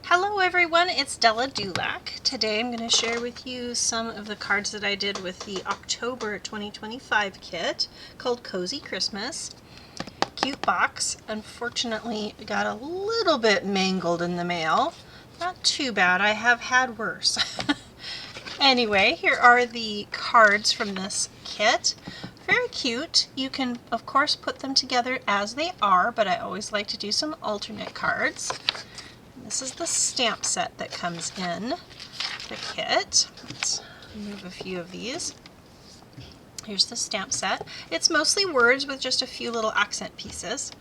Hello everyone, it's Della DuLac. Today I'm going to share with you some of the cards that I did with the October 2025 kit called Cozy Christmas. Cute box. Unfortunately, it got a little bit mangled in the mail. Not too bad, I have had worse. Anyway, here are the cards from this kit. Very cute. You can, of course, put them together as they are, but I always like to do some alternate cards. This is the stamp set that comes in the kit. Let's move a few of these. Here's the stamp set. It's mostly words with just a few little accent pieces.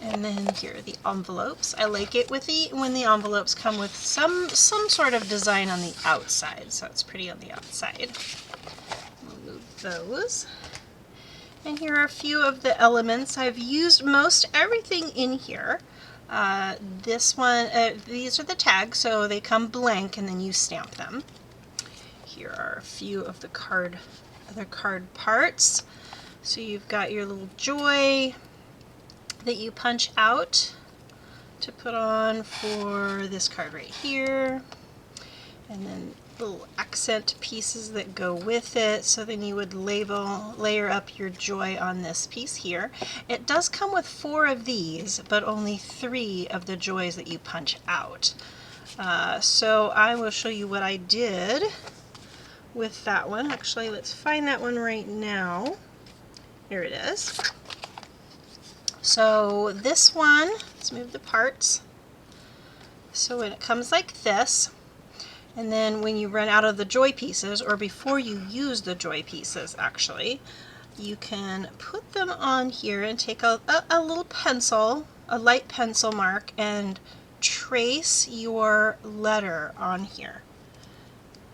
And then here are the envelopes. I like it with when the envelopes come with some sort of design on the outside, so it's pretty on the outside. We'll move those. And here are a few of the elements. I've used most everything in here. This one, these are the tags, so they come blank and then you stamp them. Here are a few of the other card parts. So you've got your little joy that you punch out to put on for this card right here. And then little accent pieces that go with it, so then you would layer up your joy on this piece here. It does come with 4 of these, but only 3 of the joys that you punch out. So I will show you what I did with that one. Actually, let's find that one right now. Here it is. So this one, let's move the parts. So when it comes like this, and then when you run out of the joy pieces, or before you use the joy pieces actually, you can put them on here and take a little pencil, a light pencil mark, and trace your letter on here.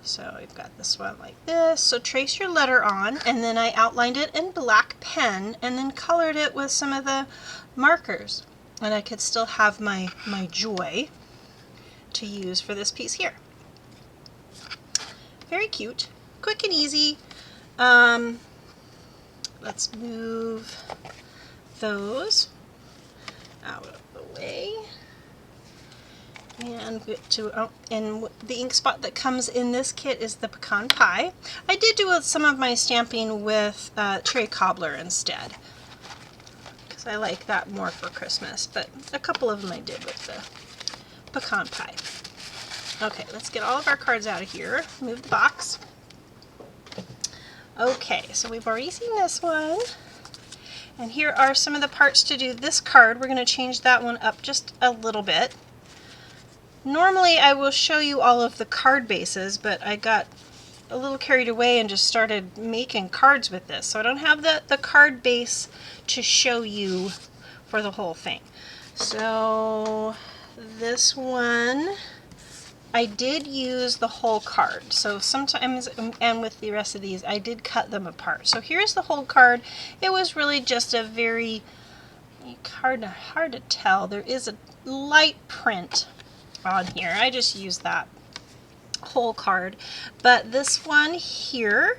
So we've got this one like this. So trace your letter on, and then I outlined it in black pen and then colored it with some of the markers. And I could still have my joy to use for this piece here. Very cute, quick and easy. Let's move those out of the way. And get to, and the ink spot that comes in this kit is the pecan pie. I did do some of my stamping with cherry cobbler instead, because I like that more for Christmas, but a couple of them I did with the pecan pie. Okay, let's get all of our cards out of here. Move the box. Okay, so we've already seen this one. And here are some of the parts to do this card. We're going to change that one up just a little bit. Normally I will show you all of the card bases, but I got a little carried away and just started making cards with this. So I don't have the card base to show you for the whole thing. So this one, I did use the whole card, so sometimes, and with the rest of these, I did cut them apart. So here's the whole card. It was really just a very hard to tell. There is a light print on here. I just used that whole card. But this one here,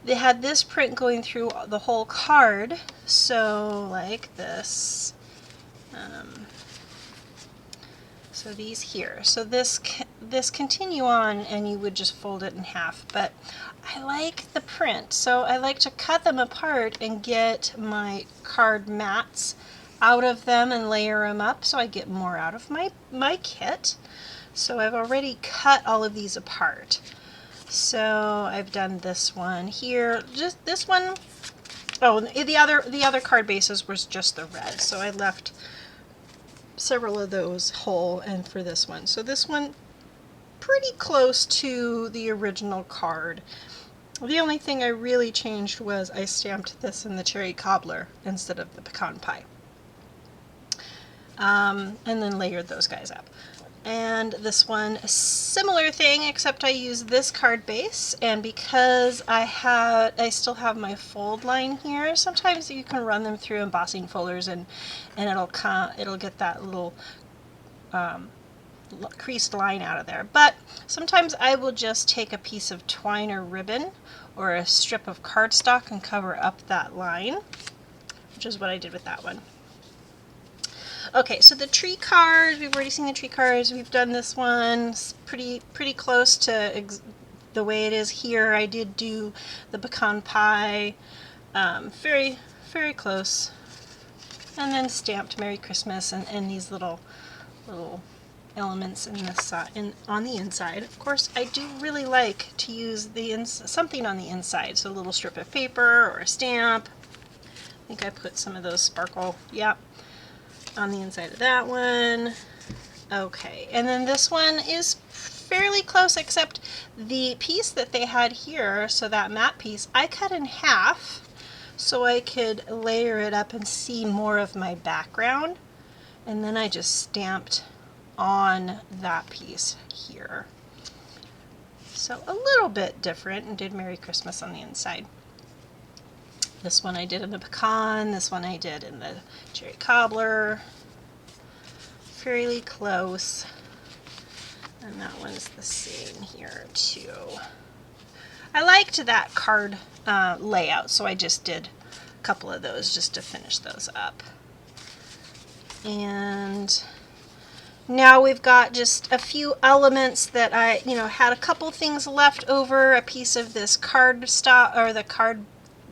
they had this print going through the whole card, so like this. So these here. So this continue on, and you would just fold it in half. But I like the print, so I like to cut them apart and get my card mats out of them and layer them up, so I get more out of my kit. So I've already cut all of these apart. So I've done this one here. Just this one. Oh, the other card bases was just the red, so I left several of those whole, and for this one. So this one, pretty close to the original card. The only thing I really changed was I stamped this in the cherry cobbler instead of the pecan pie. And then layered those guys up. And this one, a similar thing, except I used this card base, and because I still have my fold line here, sometimes you can run them through embossing folders and it'll get that little creased line out of there. But sometimes I will just take a piece of twine or ribbon or a strip of cardstock and cover up that line, which is what I did with that one. Okay, so the tree cards, we've already seen the tree cards. We've done this one. It's pretty close to the way it is here. I did do the pecan pie. Very, very close. And then stamped Merry Christmas and these little elements in this side, on the inside. Of course, I do really like to use something on the inside, so a little strip of paper or a stamp. I think I put some of those sparkle, yep, on the inside of that one. Okay, and then this one is fairly close, except the piece that they had here, so that matte piece, I cut in half so I could layer it up and see more of my background. And then I just stamped on that piece here. So a little bit different, and did Merry Christmas on the inside. This one I did in the pecan, this one I did in the cherry cobbler. Fairly close. And that one's the same here too. I liked that card layout, so I just did a couple of those just to finish those up. And now we've got just a few elements that I, had a couple things left over, a piece of this card stock, or the card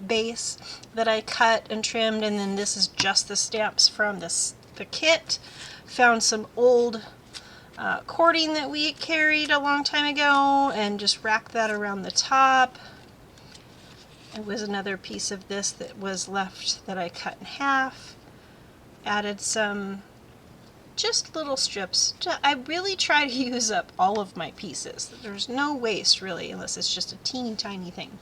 base that I cut and trimmed, and then this is just the stamps from the kit. Found some old cording that we carried a long time ago and just wrapped that around the top. It was another piece of this that was left that I cut in half. Added some just little strips. I really try to use up all of my pieces. There's no waste really, unless it's just a teeny tiny thing.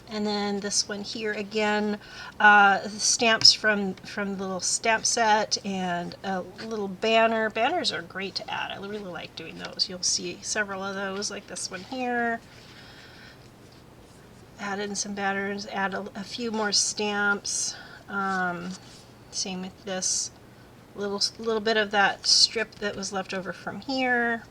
And then this one here again, stamps from the little stamp set, and a little banner. Banners are great to add. I really like doing those. You'll see several of those, like this one here. Add in some banners, add a few more stamps. Same with this little bit of that strip that was left over from here.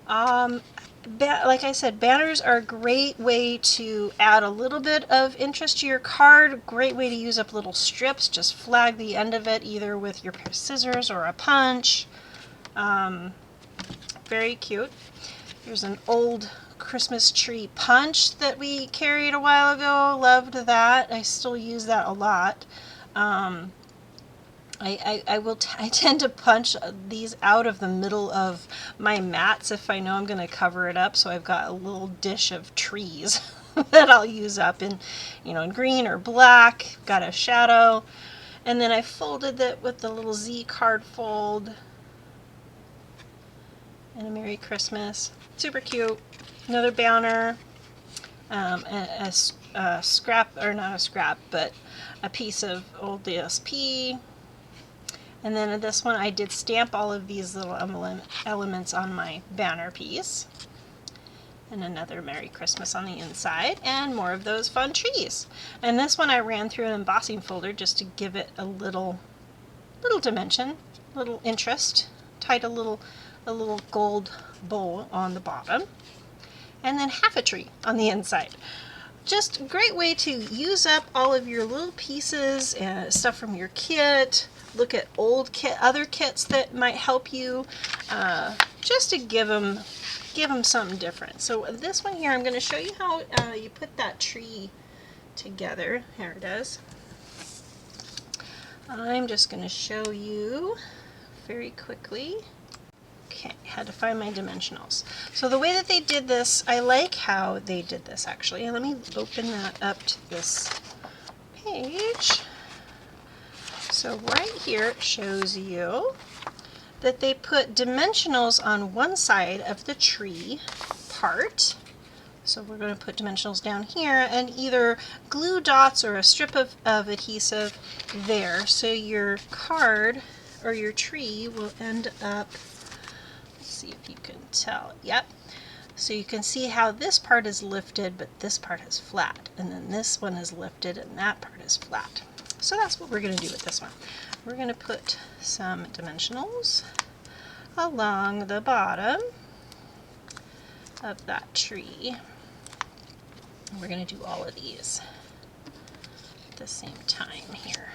Like I said, banners are a great way to add a little bit of interest to your card. Great way to use up little strips. Just flag the end of it either with your pair of scissors or a punch. Very cute. Here's an old Christmas tree punch that we carried a while ago. Loved that. I still use that a lot. I tend to punch these out of the middle of my mats if I know I'm going to cover it up, so I've got a little dish of trees that I'll use up in, in green or black. Got a shadow, and then I folded it with the little Z card fold and a Merry Christmas. Super cute. Another banner, a scrap, or not a scrap, but a piece of old DSP. And then this one I did stamp all of these little elements on my banner piece. And another Merry Christmas on the inside, and more of those fun trees. And this one I ran through an embossing folder just to give it a little dimension, little interest. Tied a little gold bow on the bottom. And then half a tree on the inside. Just a great way to use up all of your little pieces and stuff from your kit. Look at other kits that might help you, just to give them something different. So this one here, I'm going to show you how you put that tree together. Here it is. I'm just going to show you very quickly. Okay, had to find my dimensionals. So the way that they did this, I like how they did this actually. And let me open that up to this page. So right here it shows you that they put dimensionals on one side of the tree part. So we're going to put dimensionals down here and either glue dots or a strip of adhesive there. So your card or your tree will end up, let's see if you can tell, yep. So you can see how this part is lifted, but this part is flat. And then this one is lifted and that part is flat. So that's what we're going to do with this one. We're going to put some dimensionals along the bottom of that tree. And we're going to do all of these at the same time here.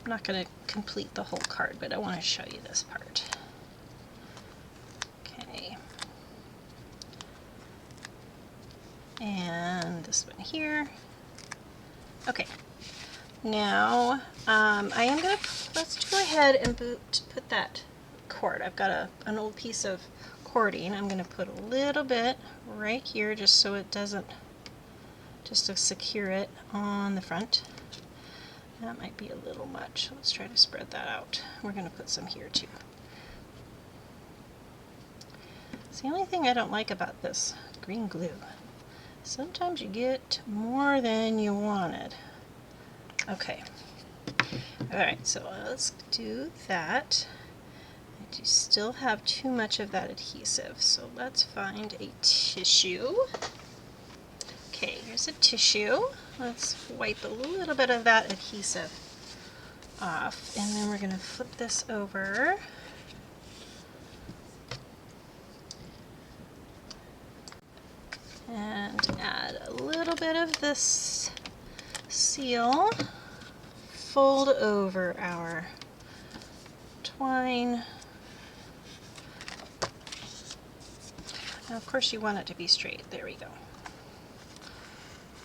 I'm not going to complete the whole card, but I want to show you this part. Okay. And this one here. Okay. Now, I am going to, let's go ahead and put that cord. I've got an old piece of cording. I'm going to put a little bit right here just so it doesn't, just to secure it on the front. That might be a little much. Let's try to spread that out. We're going to put some here too. It's the only thing I don't like about this green glue. Sometimes you get more than you wanted. Okay. Alright, so let's do that. I do still have too much of that adhesive, so let's find a tissue. Okay, here's a tissue. Let's wipe a little bit of that adhesive off, and then we're going to flip this over. And add a little bit of this seal. Fold over our twine. Now, of course, you want it to be straight. There we go.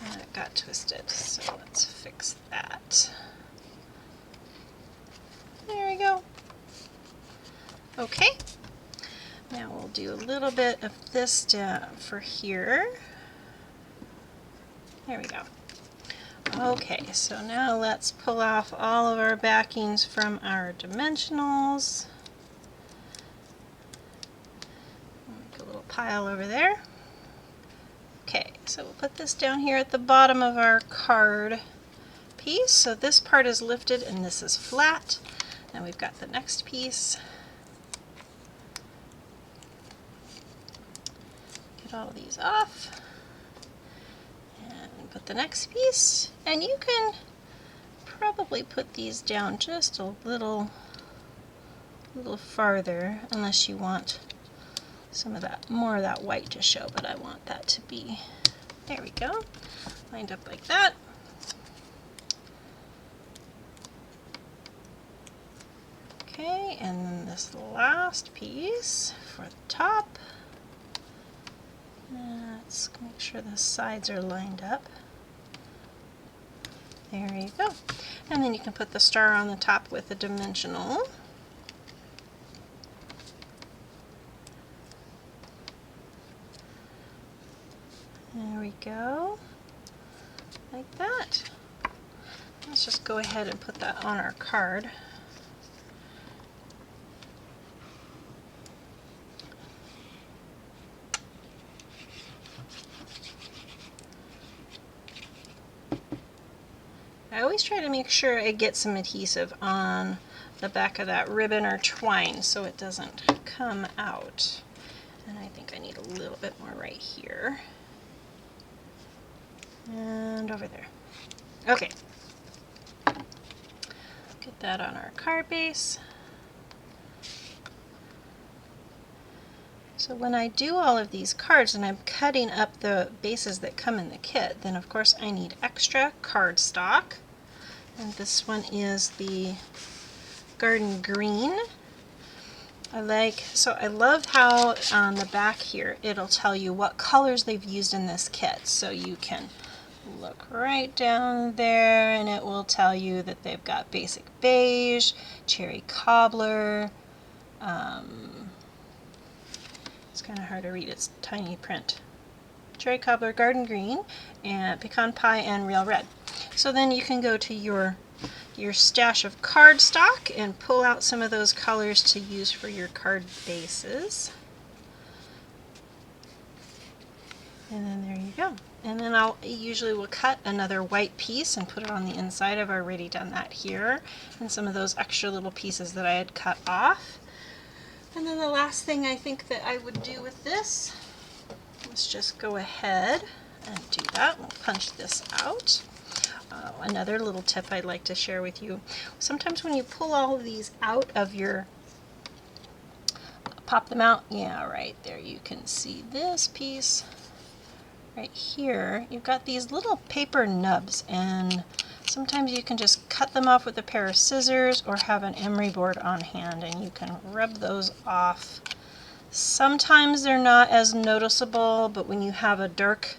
And it got twisted, so let's fix that. There we go. Okay. Now we'll do a little bit of this down for here. There we go. Okay, so now let's pull off all of our backings from our dimensionals. Make a little pile over there. Okay, so we'll put this down here at the bottom of our card piece. So this part is lifted and this is flat. Now we've got the next piece. Get all of these off. And put the next piece. And you can probably put these down just a little farther, unless you want some of that, more of that white to show, but I want that to be, there we go, lined up like that. Okay, and then this last piece for the top. Let's make sure the sides are lined up. There you go. And then you can put the star on the top with a dimensional. There we go, like that. Let's just go ahead and put that on our card. I always try to make sure I get some adhesive on the back of that ribbon or twine so it doesn't come out. And I think I need a little bit more right here. And over there. Okay. Get that on our card base. So when I do all of these cards and I'm cutting up the bases that come in the kit, then of course I need extra cardstock. And this one is the Garden Green. I love how on the back here it'll tell you what colors they've used in this kit. So you can look right down there and it will tell you that they've got basic beige, cherry cobbler, it's kind of hard to read, it's tiny print, cherry cobbler, garden green, and pecan pie, and real red. So then you can go to your stash of cardstock and pull out some of those colors to use for your card bases. And then there you go. And then I'll usually will cut another white piece and put it on the inside. I've already done that here. And some of those extra little pieces that I had cut off. And then the last thing I think that I would do with this, let's just go ahead and do that. We'll punch this out. Another little tip I'd like to share with you. Sometimes when you pull all of these out of your, pop them out, yeah, right there, you can see this piece right here. You've got these little paper nubs, and Sometimes you can just cut them off with a pair of scissors or have an emery board on hand and you can rub those off. Sometimes they're not as noticeable, but when you have a dark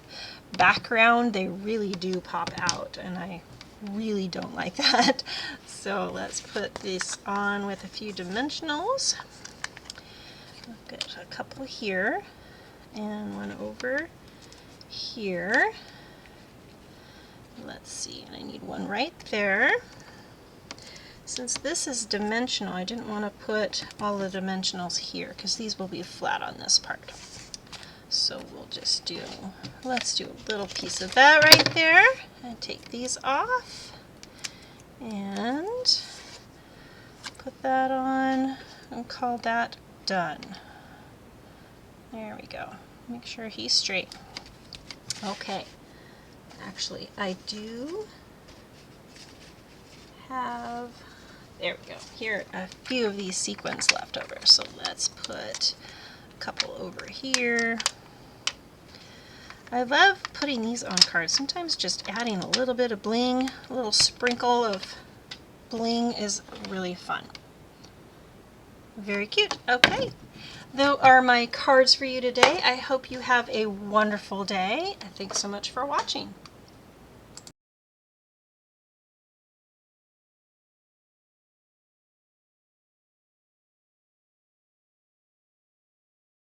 background, they really do pop out, and I really don't like that. So let's put this on with a few dimensionals. I'll get a couple here and one over here. Let's see, I need one right there. Since this is dimensional, I didn't want to put all the dimensionals here because these will be flat on this part. So we'll just do, let's do a little piece of that right there and take these off and put that on and call that done. There we go. Make sure he's straight. Okay. Actually, I do have, there we go, here are a few of these sequins left over, so let's put a couple over here. I love putting these on cards. Sometimes just adding a little bit of bling, a little sprinkle of bling is really fun. Very cute. Okay, those are my cards for you today. I hope you have a wonderful day, and thanks so much for watching.